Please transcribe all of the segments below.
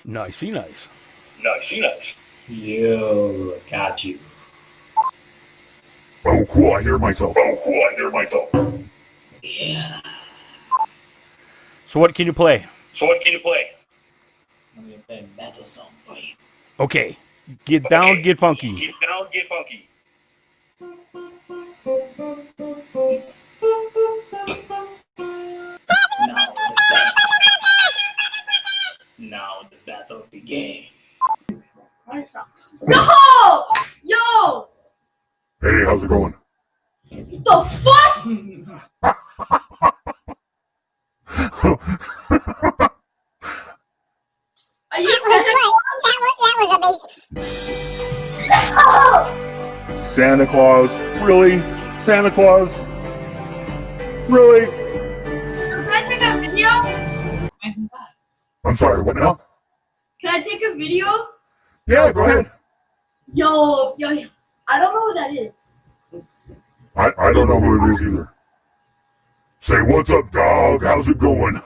Nicey nice. Nicey nice. Yo, got you. Oh, cool, I hear myself. Oh, cool, I hear myself. Yeah. So what can you play? So what can you play? I'm gonna play a metal song for you. Okay. Get down, Okay. get funky. Get down, get funky. Now the battle began. Yo! Yo! Hey, how's it going? The fuck? Are you Santa Claus? That was amazing. Santa Claus? Really? Santa Claus? Really? Can I take a video? I'm sorry, what now? Can I take a video? Yeah, go ahead. Yo, I don't know who that is. I don't know who it is either. Say, what's up, dog? How's it going?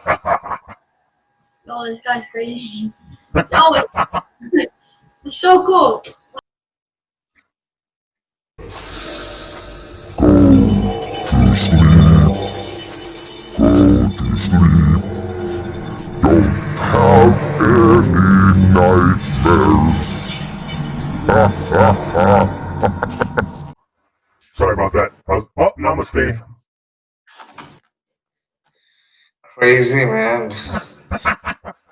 Yo, this guy's crazy. Yo, it's so cool. Have any nightmares? Sorry about that. Oh, namaste. Crazy, man.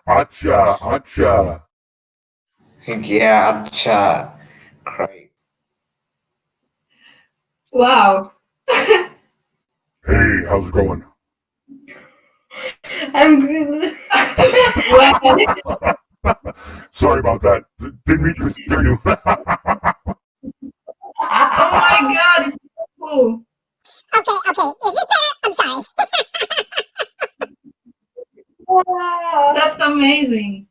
Acha, acha. Yeah, acha. Crazy. Wow. Hey, how's it going? I'm good. Sorry about that. Didn't mean to scare you. Oh my god, it's so cool. Okay. Is this better? I'm sorry. Wow. That's amazing.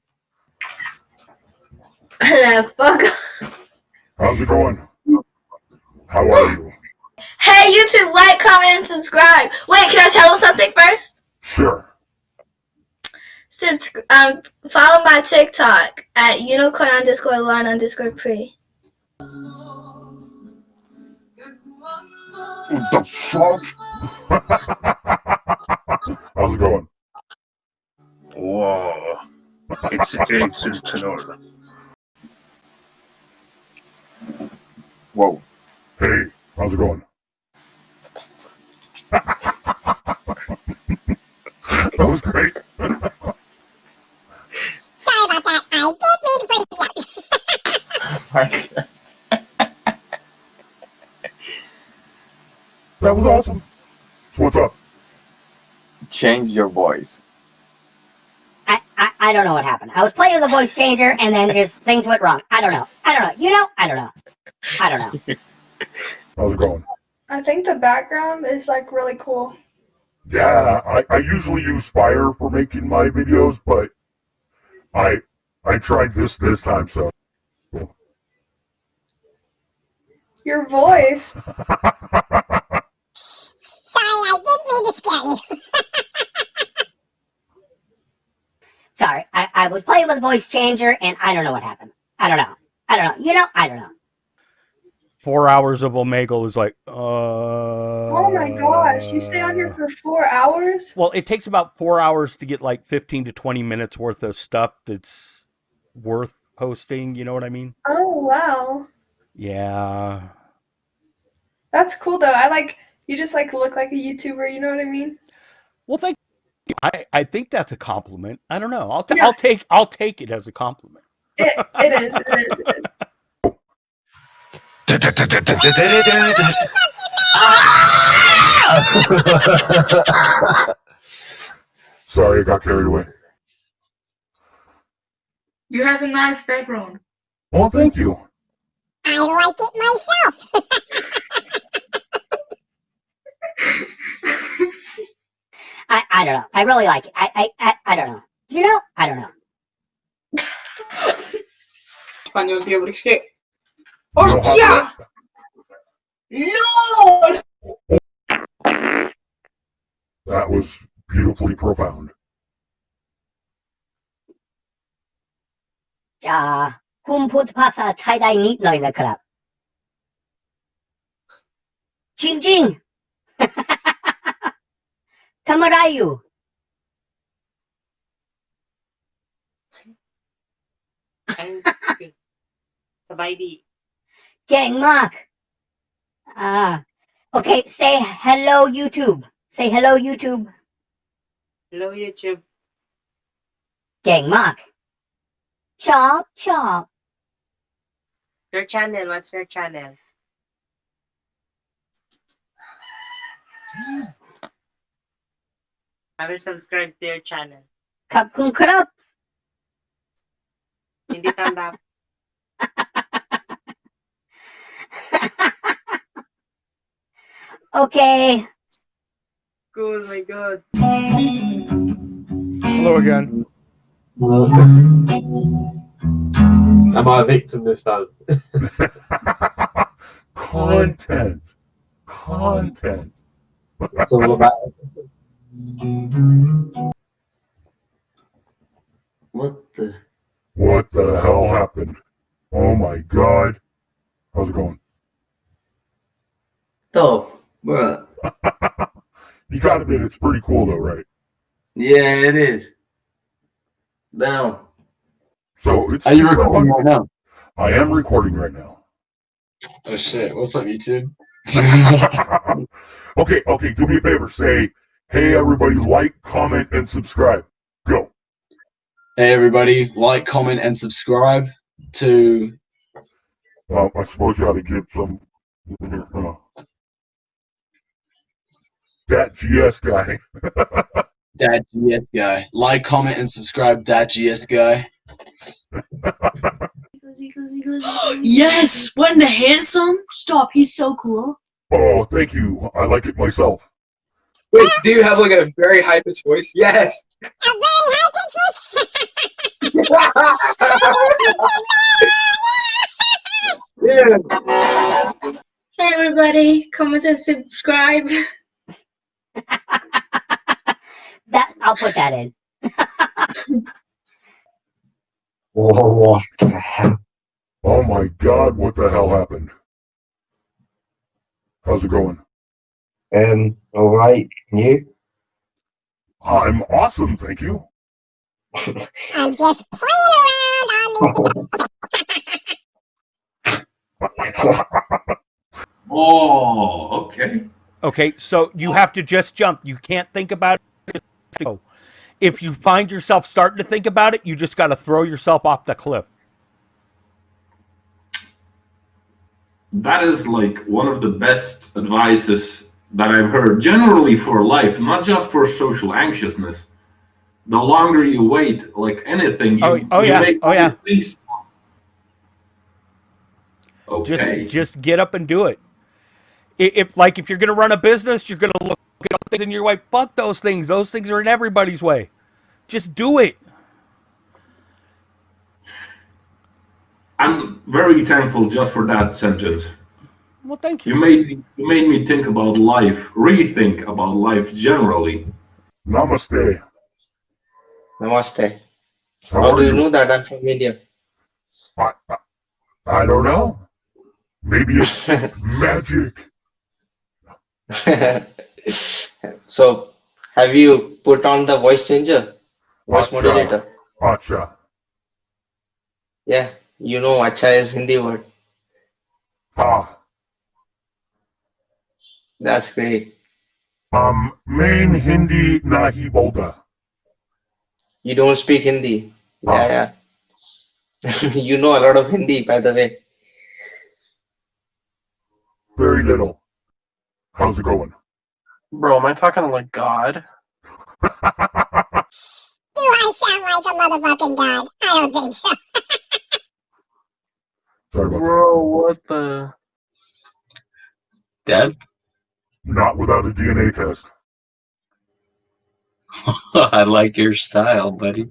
Fuck. How's it going? How are you? Hey, YouTube, like, comment, and subscribe. Wait, can I tell them something first? Sure. Follow my TikTok at unicorn_line_pre. What the fuck? How's it going? Whoa. It's sensational. Whoa. Hey, how's it going? That was great. Sorry about that. I did mean to freak you out. That was awesome. So what's up? Change your voice. I don't know what happened. I was playing with a voice changer and then just things went wrong. I don't know. You know? I don't know. How's it going? I think the background is like really cool. Yeah, I usually use Fire for making my videos, but I tried this time, so. Your voice. Sorry, I didn't mean to scare you. Sorry, I was playing with a voice changer and I don't know what happened. I don't know. You know? I don't know. 4 hours of Omegle is like, Oh my gosh, you stay on here for 4 hours? Well, it takes about 4 hours to get like 15 to 20 minutes worth of stuff that's worth posting. You know what I mean? Oh wow. Yeah. That's cool though. You just like look like a YouTuber, you know what I mean? Well, thank you. I think that's a compliment. I don't know. I'll Yeah. I'll take it as a compliment. It is. Sorry, I got carried away. You have a nice background. Well, thank you. I like it myself. I don't know. I really like it. I don't know. You know? I don't know. Español, tío, porque es que... You know ¡Hostia! ¡No! That was beautifully profound. คุมพูดภาษาไทยได้นิดหน่อยนะครับจริงๆ ทำอะไรอยู่ สบายดี เก่งมากokay, say hello YouTube. Say hello YouTube. Hello YouTube เก่งมาก ชอบ your channel what's your channel I will subscribe to your channel ขอบคุณครับ hindi tanda Okay. cool my god Hello again. Hello. Am I a victim this time? Content. It's all about. What the hell happened? Oh my god. How's it going? Tough, bruh. You gotta admit, it's pretty cool though, right? Yeah, it is. Down. So it's Are you recording right now? I am recording right now. Oh shit! What's up, YouTube? Okay, do me a favor. Say, hey everybody, like, comment, and subscribe. Go. Hey everybody, like, comment, and subscribe to. I suppose you ought to give some. That GS guy. Dad GS guy. Like, comment, and subscribe, Dad GS guy. Yes, when the handsome. Stop, he's so cool. Oh, thank you. I like it myself. Wait, do you have like a very high pitched voice? Yes. A very high pitched voice. Yeah. Hey everybody, comment and subscribe. I'll put that in. What the hell? Oh my god, what the hell happened? How's it going? Alright, you? I'm awesome, thank you. I'm just playing around on Oh, okay. Okay, so you have to just jump. You can't think about it. Just go. If you find yourself starting to think about it, you just got to throw yourself off the cliff. That is like one of the best advices that I've heard, generally for life, not just for social anxiousness. The longer you wait, like anything, you make things. Okay. Just get up and do it. If you're gonna run a business, you're gonna look at things and you're like, fuck those things. Those things are in everybody's way. Just do it. I'm very thankful just for that sentence. Well, thank you. You made me think about life, rethink about life generally. Namaste. namaste How how are do you you? know that I'm from India I don't know. Maybe it's magic. so have you put on the voice changer voice Acha. modulator Acha. yeah you know acha is Hindi word Ah. that's great Main Hindi nahi bolta. you don't speak Hindi yeah you know a lot of Hindi by the way Very little. How's it going? Bro, am I talking like God? Do I sound like a motherfucking god? I don't think so. Sorry about Bro, what the? Dad? that. Not without a DNA test. I like your style, buddy.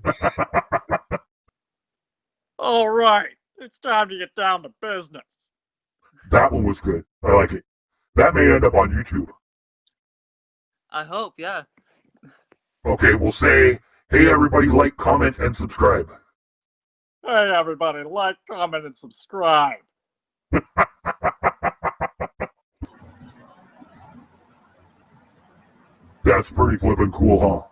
All right, it's time to get down to business. That one was good. I like it. That may end up on YouTube. I hope, yeah. Okay, we'll say, hey everybody, like, comment, and subscribe. Hey, everybody, like, comment, and subscribe. That's pretty flippin' cool,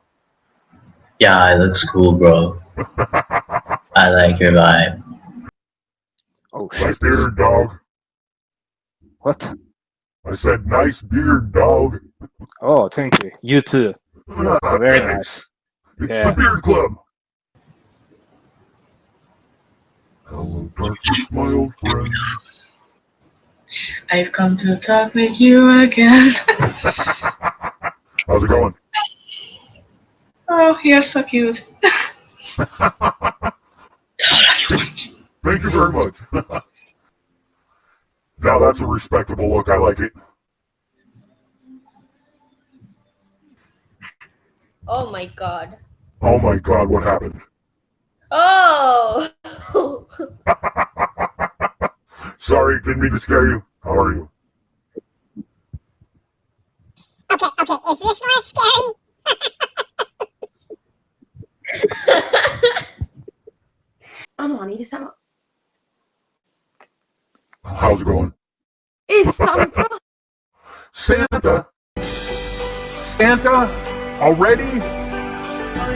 Yeah, it looks cool, bro. huh? I like your vibe. Oh Nice shit. beard, dog. What? I said nice beard, dog. Oh, thank you. You too. Very nice. It's Yeah. the Beard Club. Hello, darkness, my old friend. I've come to talk with you again. How's it going? Oh, you're so cute. Thank you very much. Now that's a respectable look. I like it. Oh my god. Oh my god, what happened? Oh! Sorry, didn't mean to scare you. How are you? Okay, is this not scary? Amani, sama. How's it going? Is Santa? Santa? Santa? Already?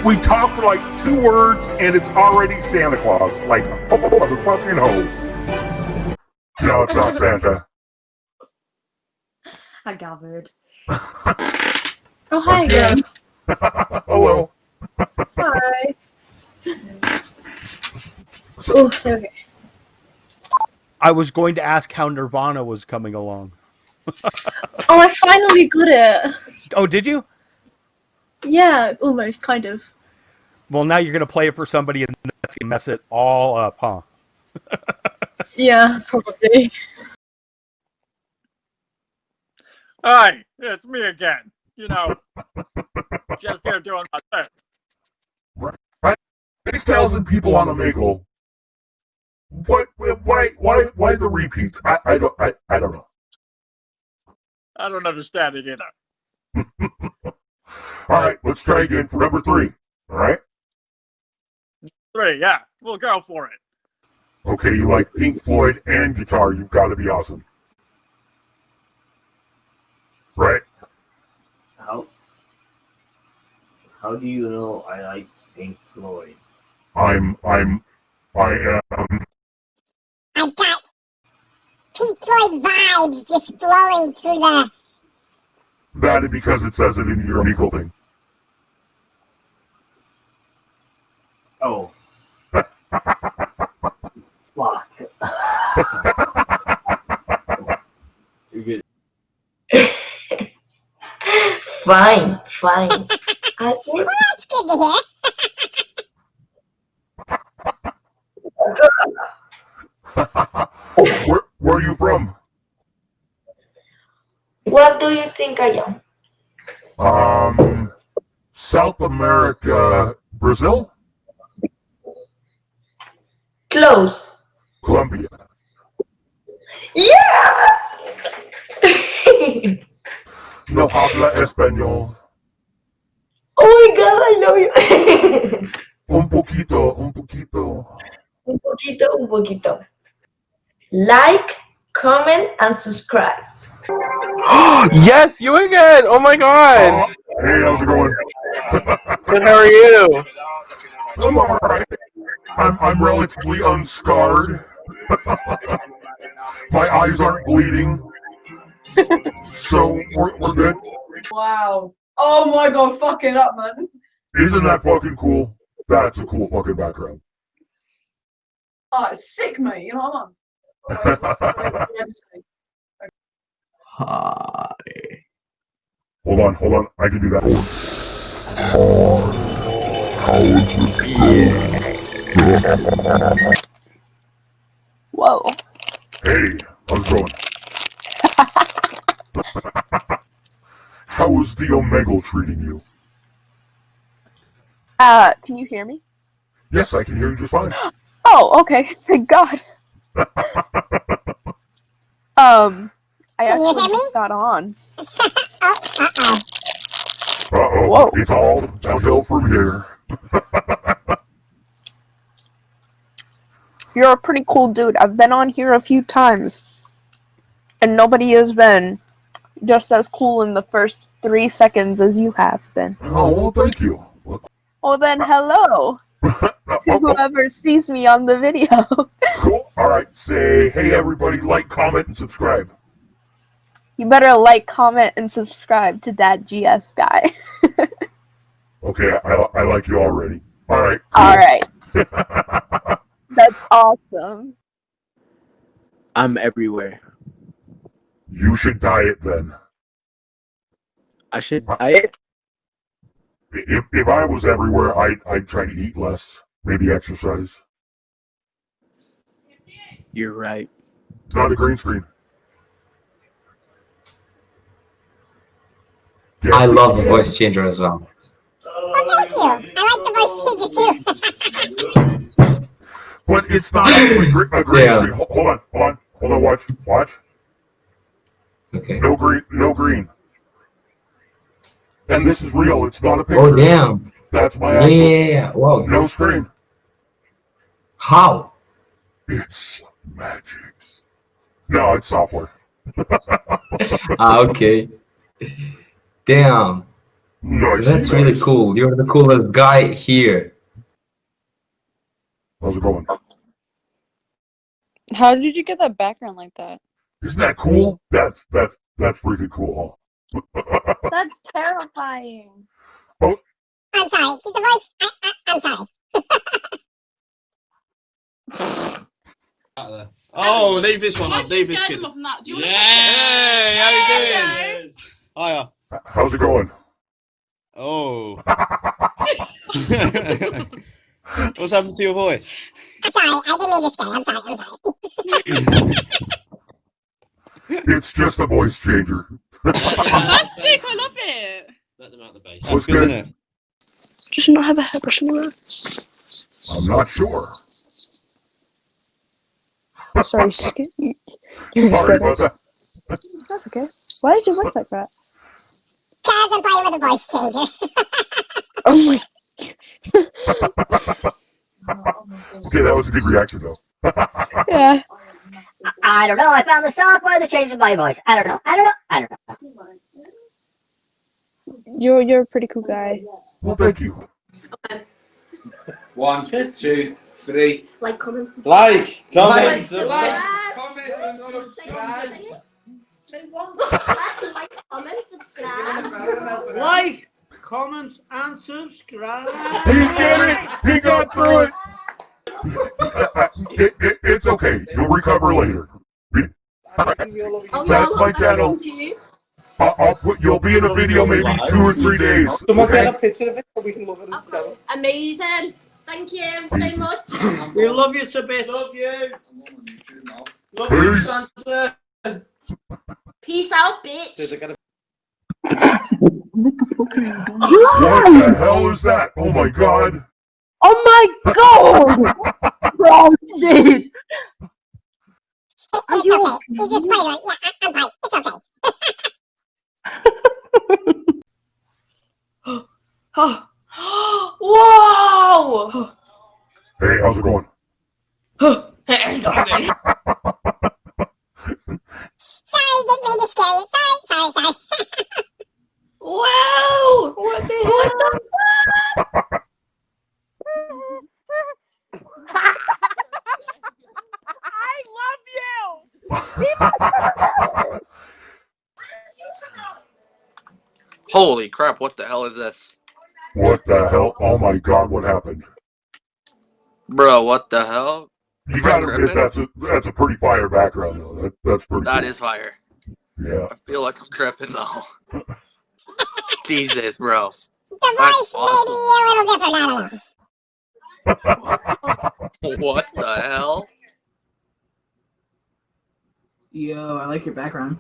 We talked for like 2 words and it's already Santa Claus. Like, oh, motherfucking ho. No, it's not Santa. I gathered. Oh, hi again. Hello. Hi. Oh, there we go. I was going to ask how Nirvana was coming along. Oh, I finally got it. Oh, did you? Yeah, almost, kind of. Well, now you're going to play it for somebody and that's going to mess it all up, huh? Yeah, probably. Hi, it's me again. You know, just here doing my thing. Right? 6,000 people on Omegle. What? Why the repeats? I don't know. I don't understand it either. All right, let's try again for number 3. All right. 3, yeah, we'll go for it. Okay, you like Pink Floyd and guitar. You've got to be awesome. Right? How do you know I like Pink Floyd? I am. I've got Pink Floyd vibes just flowing through the... That is because it says it in your Omegle thing. Oh. Fuck. You're good. Fine. Well, that's good to hear. Where are you from? What do you think I am? South America, Brazil? Close. Colombia. Yeah! No habla español. Oh my god, I know you. Un poquito. Un poquito. Like, comment, and subscribe. Yes, you again! Oh my god! Hey, how's it going? Good, how are you? I'm alright. I'm relatively unscarred. My eyes aren't bleeding. So we're good. Wow. Oh my god, fuck it up, man. Isn't that fucking cool? That's a cool fucking background. Oh, it's sick, mate. You know what I'm on? Hi. Hold on. I can do that. Whoa. Hey, how's it going? How is the Omegle treating you? Can you hear me? Yes, I can hear you just fine. Oh, okay. Thank God. I actually just got on. Uh-oh, Whoa. it's all downhill from here. You're a pretty cool dude. I've been on here a few times, and nobody has been just as cool in the first 3 seconds as you have been. Oh, well, thank you. Well then, hello to whoever sees me on the video. Cool. All right, say, hey, everybody, like, comment, and subscribe. You better like, comment, and subscribe to that GS guy. Okay, I like you already. All right. All right. That's awesome. I'm everywhere. You should diet then. I should diet? If I was everywhere, I'd try to eat less, maybe exercise. You're right. It's not a green screen. Yes, I love the voice changer as well. Thank you. I like the voice changer too. But it's not actually a green screen. Hold on, watch. Okay. No green. And this is real. It's not a picture. Oh damn. That's my Yeah, yeah, yeah. Wow. No screen. How? It's magic. No, it's software. Okay. Damn. Nice. That's really cool. You're the coolest guy here. How's it going? How did you get that background like that? Isn't that cool? That's freaking cool, huh? That's terrifying. Oh. I'm sorry. The voice. I'm sorry. Oh, leave this one on. Leave this kid. Do you want Hey, how you doing? Hiya. How's it going? Oh. What's happened to your voice? I'm sorry. I didn't mean to scare. I'm sorry. It's just a voice changer. That's sick. I love it. Let them out the base. What's good, good? isn't it? Does she not have a hairbrush anywhere? I'm not sure. Sorry, you're Sorry scared. about that. That's okay. Why is your voice like that? Because I'm playing with a voice changer. Oh my. Okay, that was a good reaction, though. Yeah. I don't know. I found the software that changes my voice. I don't know. You're a pretty cool guy. Well, thank you. 1, 2, 3. Like, comment, subscribe. Comment, Say one. Like, comment, subscribe. Like, comment, and subscribe. He did it! He got through it! It's okay. You'll recover later. That's my channel. You'll be in a video maybe 2 or 3 days. Someone Okay? take a picture of it so we can love it and Okay. Amazing. Thank you so much. We love you to bits. Love you. Love you, Santa. Peace out, bitch. What the hell is that? Oh my god! Oh my god! Oh shit! It's okay. You just played right. Yeah, I'm fine. It's okay. Whoa! Hey, how's it going? It's going good. Sorry, didn't mean to scare you. Sorry. Wow! What the hell? What the I love you. Holy crap, what the hell is this? What the hell? Oh my god, what happened? Bro, what the hell? You gotta admit that's a pretty fire background though. That's pretty That cool. is fire. Yeah. I feel like I'm tripping though. Jesus, bro. The voice may be a little different. I don't know. What the hell? Yo, I like your background.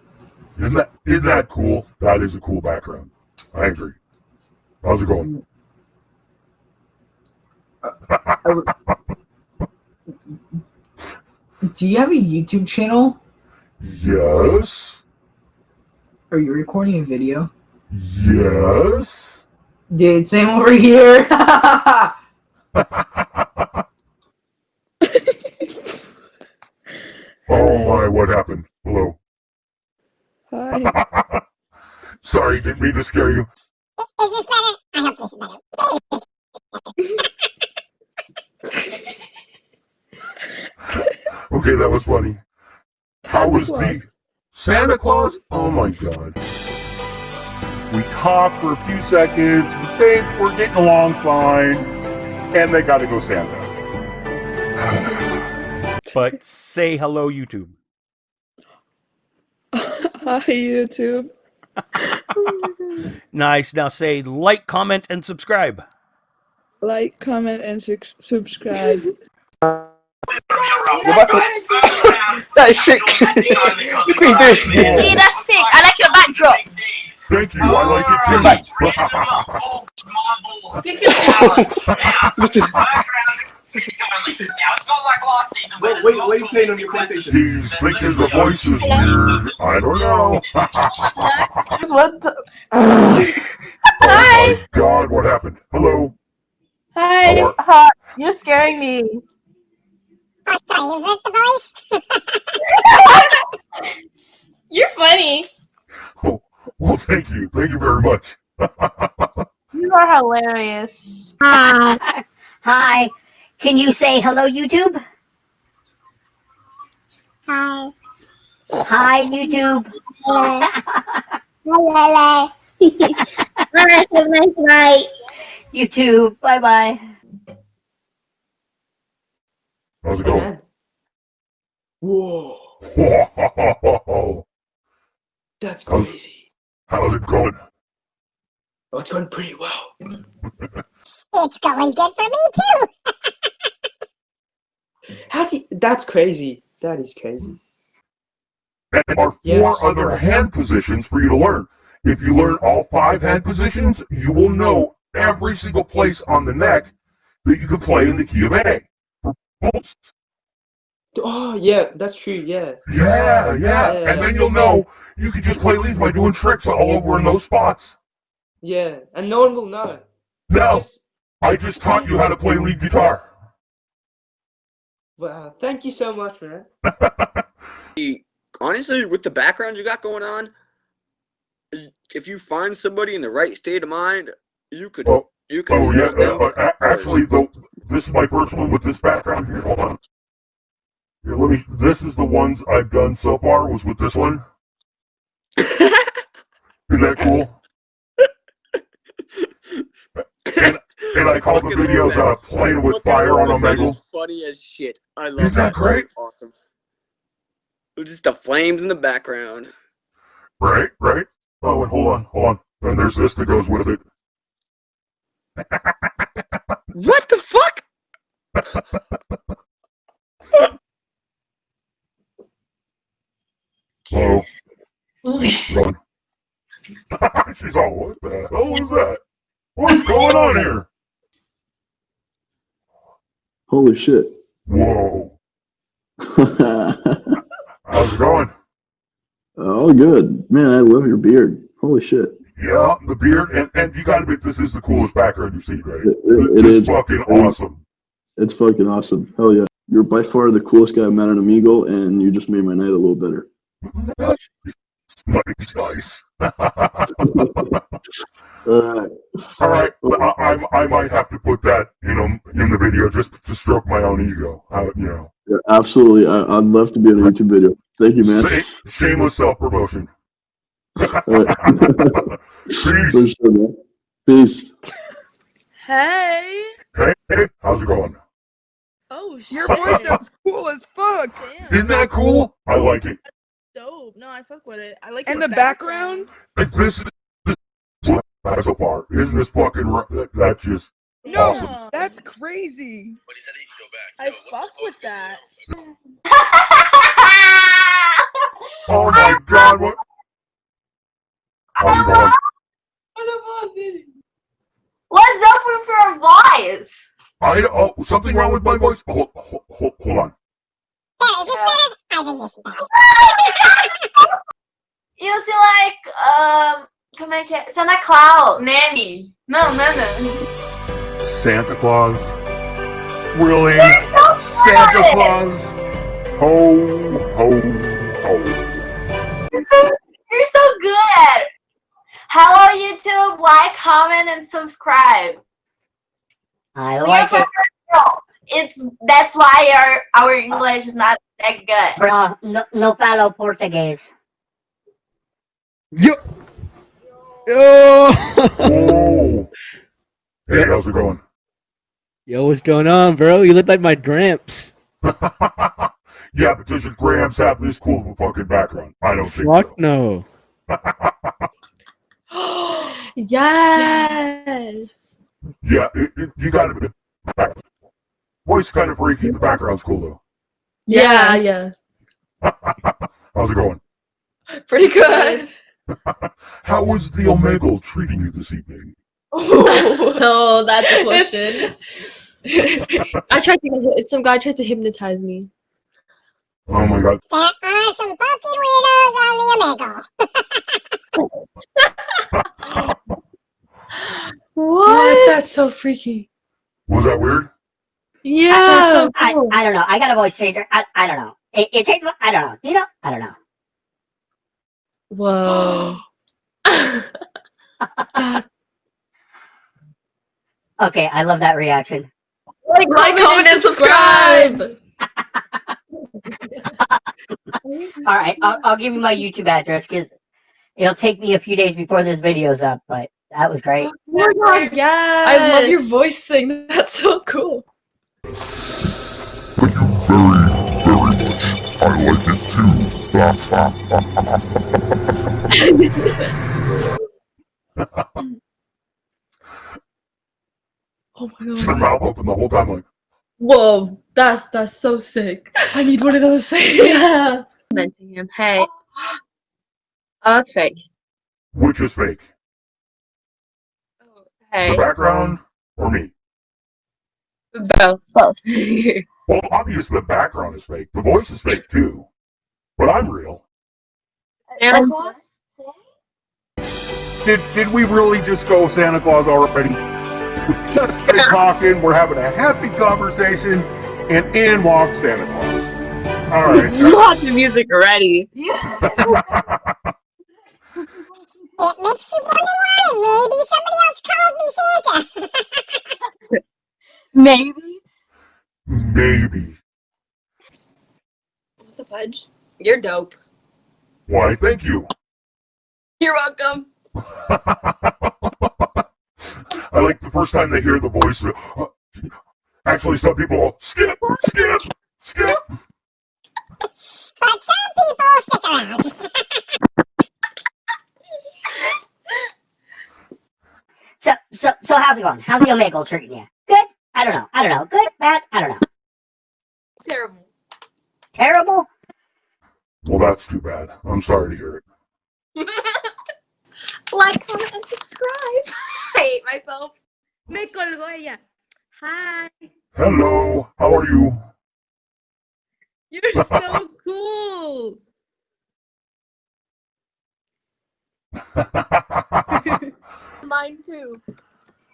Isn't that cool? That is a cool background. I agree. How's it going? Do you have a YouTube channel? Yes. Are you recording a video? Yes. Dude, same over here. Why? What happened? Hello. Hi. Sorry, didn't mean to scare you. Is this better? I hope this is better. Okay, that was funny. How was the Santa Claus? Oh my god. We talked for a few seconds, we think we're getting along fine, and they gotta go Santa. But say hello, YouTube. Hi, YouTube. Nice. Now say like, comment, and subscribe. Like, comment, and subscribe. That is sick. Look what you doing. Yeah, that's sick. I like your backdrop. Thank you, I like it too. Wait, what are you playing on your PlayStation? He's thinking the voice is weird. I don't know. Oh my god, what happened? Hello. Hi. Hi. You're scaring me. Oh, sorry, is that the voice? You're funny. Oh, well, thank you. Thank you very much. You are hilarious. Hi. Can you say hello, YouTube? Hi. Hi, YouTube. Hello. Hello. Have a nice night. You too. Bye-bye. How's it going? Whoa. Whoa. That's crazy. How's it going? Oh, it's going pretty well. It's going good for me, too. That's crazy. That is crazy. And there are 4 other hand positions for you to learn. If you learn all 5 hand positions, you will know every single place on the neck that you can play in the key of A. Oh, yeah, that's true, yeah. Yeah. And then you'll know you can just play leads by doing tricks all over in those spots. Yeah, and no one will know. No, I just taught you how to play lead guitar. Wow, thank you so much, man. Honestly, with the background you got going on, if you find somebody in the right state of mind, you could. Actually, this is my first one with this background here. Hold on. Here, this is the ones I've done so far. Was with this one. Isn't that cool? And I call the videos "Playing with Fire" on Omegle. It's funny as shit. I love Isn't that great? Awesome. Just the flames in the background. Right. Oh, and hold on. Then there's this that goes with it. What the fuck? Oh. Run. She's all, what the hell was that? What's going on here? Holy shit. Whoa. How's it going? Oh, good. Man, I love your beard. Holy shit. Yeah, the beard, and you gotta admit, this is the coolest background you've seen, right? It is fucking awesome. It's fucking awesome. Hell yeah. You're by far the coolest guy I met on Omegle, and you just made my night a little better. Nice. All right. I might have to put that, in the video just to stroke my own ego. Yeah, absolutely. I'd love to be in a YouTube video. Thank you, man. Shameless self-promotion. Peace. For sure, man. Peace. Hey. Hey, how's it going? Oh shit. Your voice sounds cool as fuck. Damn. Isn't that cool? I like it. Dope. No, I fuck with it. I like And your the background? This is what I've had so far. Isn't this fucking that's just awesome? That's crazy. I fuck with that. Oh my god, what? How's it going? What's up with your voice? Something wrong with my voice? Hold on. Is this better? I think this is better. You sound like como é que é? Santa Claus, Nanny. No. Santa Claus? Really? You're so Santa Claus? Ho, ho. You're so good at it. Hello, YouTube. Like, comment, and subscribe. I We like are it. That's why our English is not that good. Bro, no falo Portuguese. Yo. Yo. Whoa. Hey, how's it going? Yo, what's going on, bro? You look like my Gramps. Yeah, but does your Grams have this cool of a fucking background? I don't think Fuck no. Yes. Yeah, you gotta be. Voice kind of freaky. The background's cool though. Yeah, yeah. How's it going? Pretty good. How was the Omegle treating you this evening? Oh, that's a question. Some guy tried to hypnotize me. Oh my god. There are some fucking weirdos on the Omegle. What? That's so freaky. Was that weird? Yeah. I don't know. I got a voice changer. I don't know. It changed. I don't know. You know? I don't know. Whoa. Okay, I love that reaction. Like, comment, and subscribe. All right, I'll give you my YouTube address because it'll take me a few days before this video's up. But that was great. Oh my god, yes. I love your voice thing. That's so cool. Thank you very, very much. I like it too. Oh my god. Just their mouth open the whole time, like. Whoa, that's so sick. I need one of those things. Yeah. Commenting him. Hey. Oh, that's fake. Which is fake? Hey. The background or me? Both. Well, obviously the background is fake. The voice is fake too. But I'm real. Santa Claus? Did we really just go Santa Claus already? We're just talking, we're having a happy conversation, and in walks Santa Claus. Alright. Lots of music already. It makes you wonder why maybe somebody else called me Santa. Maybe. Maybe. What the fudge? You're dope. Why, thank you. You're welcome. I like the first time they hear the voice. Actually, some people will skip. But some people stick around. So how's it going? How's the Omegle treating you? Good? I don't know. Good? Bad? I don't know. Terrible. Terrible? Well, that's too bad. I'm sorry to hear it. Like, comment, and subscribe. I hate myself. Me colgó ella. Hi. Hello, how are you? You're so cool. Mine too.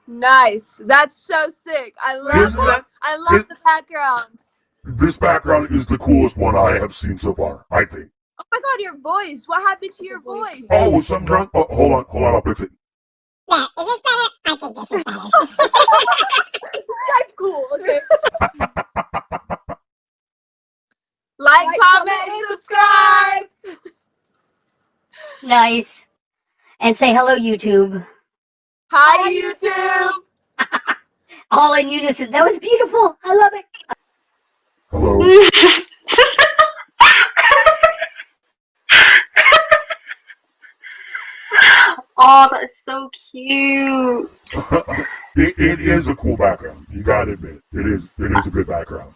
Nice. That's so sick. I love Isn't I love the background. This background is the coolest one I have seen so far, I think. Oh my god, your voice. What happened to your voice? Oh, was something wrong? Oh, hold on, I'll fix it. Yeah, is this better? I think this is better. That's cool. Okay. Like, comment, and subscribe. Nice. And say hello, YouTube. Hi, YouTube. All in unison. That was beautiful. I love it. Hello. Oh, that's so cute. It is a cool background. You gotta admit it. It is a good background.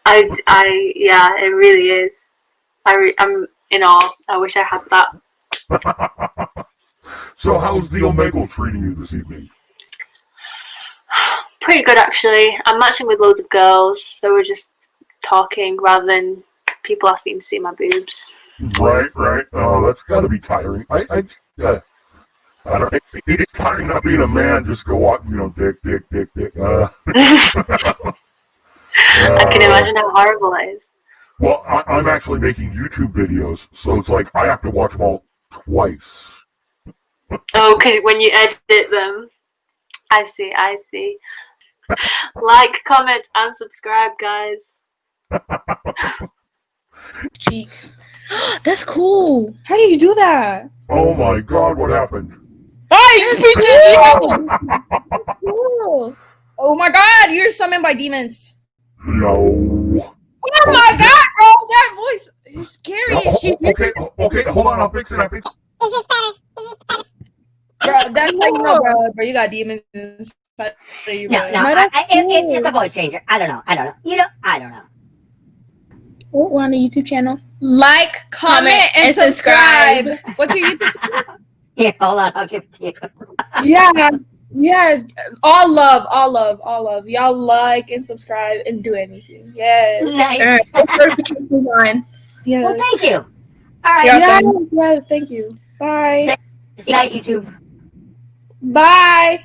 Yeah, it really is. I'm in awe. I wish I had that. So how's the Omegle treating you this evening? Pretty good, actually. I'm matching with loads of girls, so we're just talking rather than people asking to see my boobs. Right. Oh, that's gotta be tiring. I don't know. It's tiring not being a man. Just go walk, dick. I can imagine how horrible that is. Well, I'm actually making YouTube videos, so it's like I have to watch them all twice. Oh, because when you edit them. I see, I see. Like, comment, and subscribe, guys. Cheeks. That's cool. How do you do that? Oh my god, what happened? That's cool. That's cool. Oh my god, you're summoned by demons. No. Oh my god, bro, that voice is scary as shit. Okay, hold on, I'll fix it. Bro, that's like no, bro. You got demons inside of you, bro. It's just a voice changer. I don't know. I don't know. Oh, we're on the YouTube channel. Like, comment, and subscribe. What's your YouTube channel? Here, hold on. I'll give it to you. Yeah. Yes. All love. Y'all like and subscribe and do anything. Yes. Nice. Yeah. Well, thank you. All right. Yeah, thank you. Bye. Say hi, YouTube. Bye.